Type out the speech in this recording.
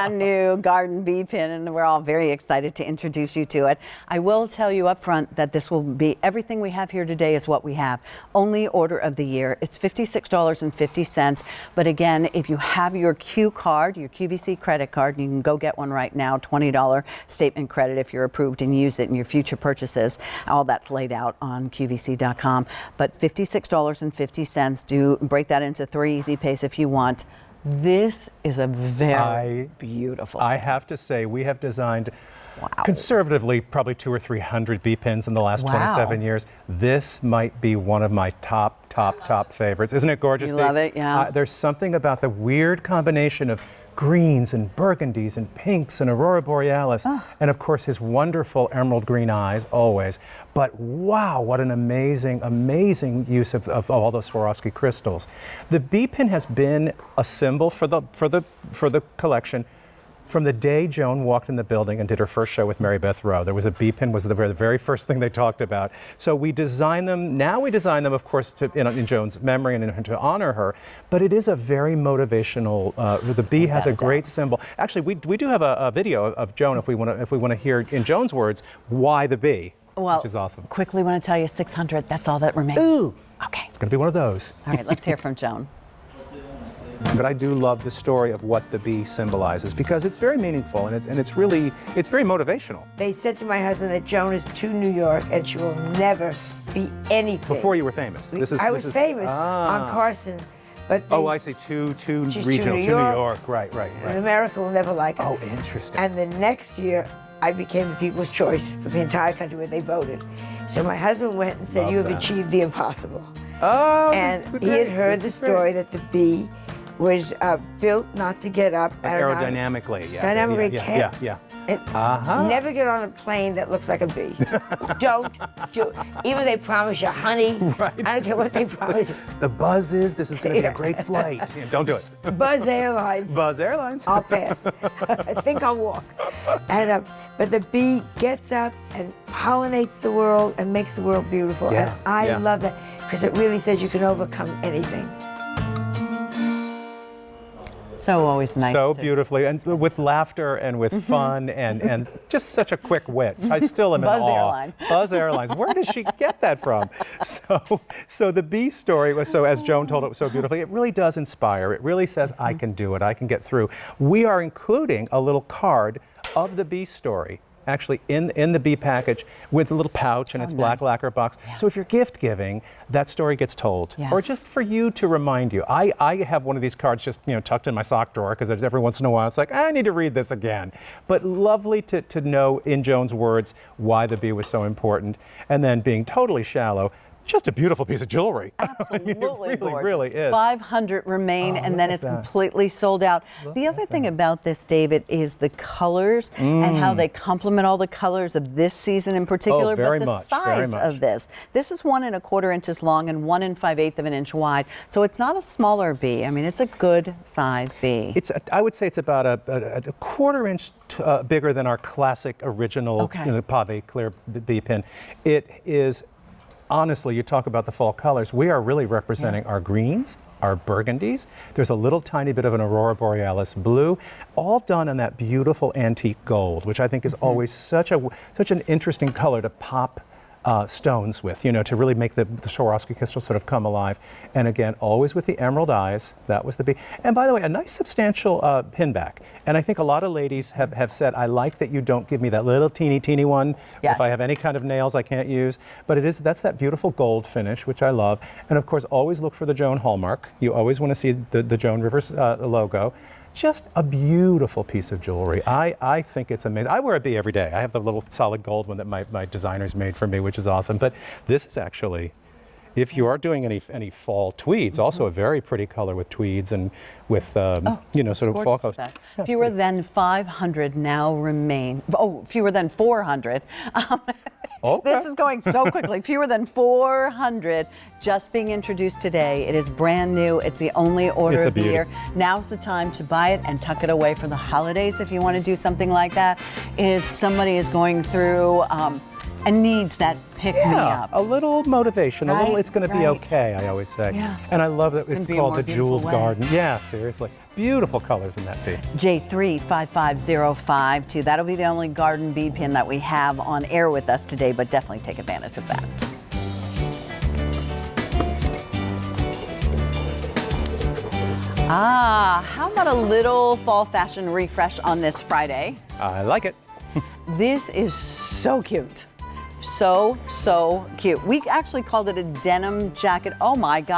brand new garden bee pin, and we're all very excited to introduce you to it. I will tell you up front that this will be, everything we have here today is what we have. Only order of the year. It's $56.50. But again, if you have your Q card, your QVC credit card, you can go get one right now, $20 statement credit if you're approved, and use it in your future purchases. All that's laid out on QVC.com. But $56.50. Do break that into 3 easy pays if you want. This is a very beautiful. I have to say, we have designed conservatively probably 200 or 300 bee pins in the last 27 years. This might be one of my top favorites. Isn't it gorgeous? You love it, yeah. There's something about the weird combination of greens and burgundies and pinks and aurora borealis, and of course his wonderful emerald green eyes always. But wow, what an amazing use of all those Swarovski crystals. The bee pin has been a symbol for the collection from the day Joan walked in the building and did her first show with Mary Beth Rowe. There was a bee pin, was the very first thing they talked about. So we designed them, now we design them, of course, in Joan's memory and to honor her, but it is a very motivational, the bee has a great symbol. Actually, we do have a video of Joan if we want to hear, in Joan's words, why the bee, which is awesome. Quickly want to tell you 600, that's all that remains. Ooh! Okay. It's going to be one of those. All right, let's hear from Joan. But I do love the story of what the bee symbolizes because it's very meaningful and it's very motivational. They said to my husband that Joan is too New York and she will never be anything. Before you were famous. I was famous on Carson, but I see. Too regional, to New York. Right. And America will never like it. Oh, interesting. And the next year, I became the people's choice for the entire country where they voted. So my husband went and said, "You have achieved the impossible." Oh, and he had heard the story that the bee was built not to get up. Aerodynamically, Never get on a plane that looks like a bee. Don't do it. Even if they promise you honey, I don't care what they promise you. The buzz is, this is going to be a great flight. Don't do it. Buzz Airlines. Buzz Airlines. I'll pass. I think I'll walk. And but the bee gets up and pollinates the world and makes the world beautiful. And I love that because it really says you can overcome anything. So always nice. So beautifully, and with laughter and with fun and just such a quick wit. I still am in awe. Buzz Airline. Buzz Airlines. Where does she get that from? So the bee story was, so as Joan told it so beautifully, it really does inspire. It really says, I can do it. I can get through. We are including a little card of the bee story, actually in the bee package with a little pouch and its black lacquer box. So if you're gift giving, that story gets told. Or just for you to remind you. I have one of these cards just tucked in my sock drawer because every once in a while it's like, I need to read this again. But lovely to know in Joan's words why the bee was so important, and then being totally shallow, just a beautiful piece of jewelry. Absolutely, it really is. 500 remain, and then it's completely sold out. The other thing about this, David, is the colors and how they complement all the colors of this season in particular, but the size of this. This is 1 1/4 inches long and 1 5/8 of an inch wide. So it's not a smaller bee. I mean, it's a good size bee. I would say it's about a 1/4 inch bigger than our classic original pave clear bee pin. It is. Honestly, you talk about the fall colors. We are really representing our greens, our burgundies. There's a little tiny bit of an aurora borealis blue, all done in that beautiful antique gold, which I think is always such an interesting color to pop stones with, to really make the Swarovski crystal sort of come alive. And again, always with the emerald eyes. That was the bee. And by the way, a nice substantial pin back. And I think a lot of ladies have said, I like that you don't give me that little teeny one. If I have any kind of nails I can't use. But that's that beautiful gold finish, which I love. And of course, always look for the Joan hallmark. You always want to see the Joan Rivers logo. Just a beautiful piece of jewelry. I think it's amazing. I wear a bee every day. I have the little solid gold one that my designers made for me, which is awesome. But this is actually, if you are doing any fall tweeds, also a very pretty color with tweeds and with, sort of fall colors. Fewer than 500 now remain. Oh, fewer than 400. This is going so quickly. Fewer than 400 just being introduced today. It is brand new. It's the only order of the year. Now's the time to buy it and tuck it away for the holidays if you want to do something like that. If somebody is going through and needs that pick-me-up. A little motivation, a little Right, it's going to be right. okay, I always say. Yeah. And I love that it's be a called more the beautiful Jeweled way. Garden. Yeah, seriously. Beautiful colors in that bee. J35505 That'll be the only garden bead pin that we have on air with us today, but definitely take advantage of that. How about a little fall fashion refresh on this Friday? I like it. This is so cute. So cute. We actually called it a denim jacket. Oh my God.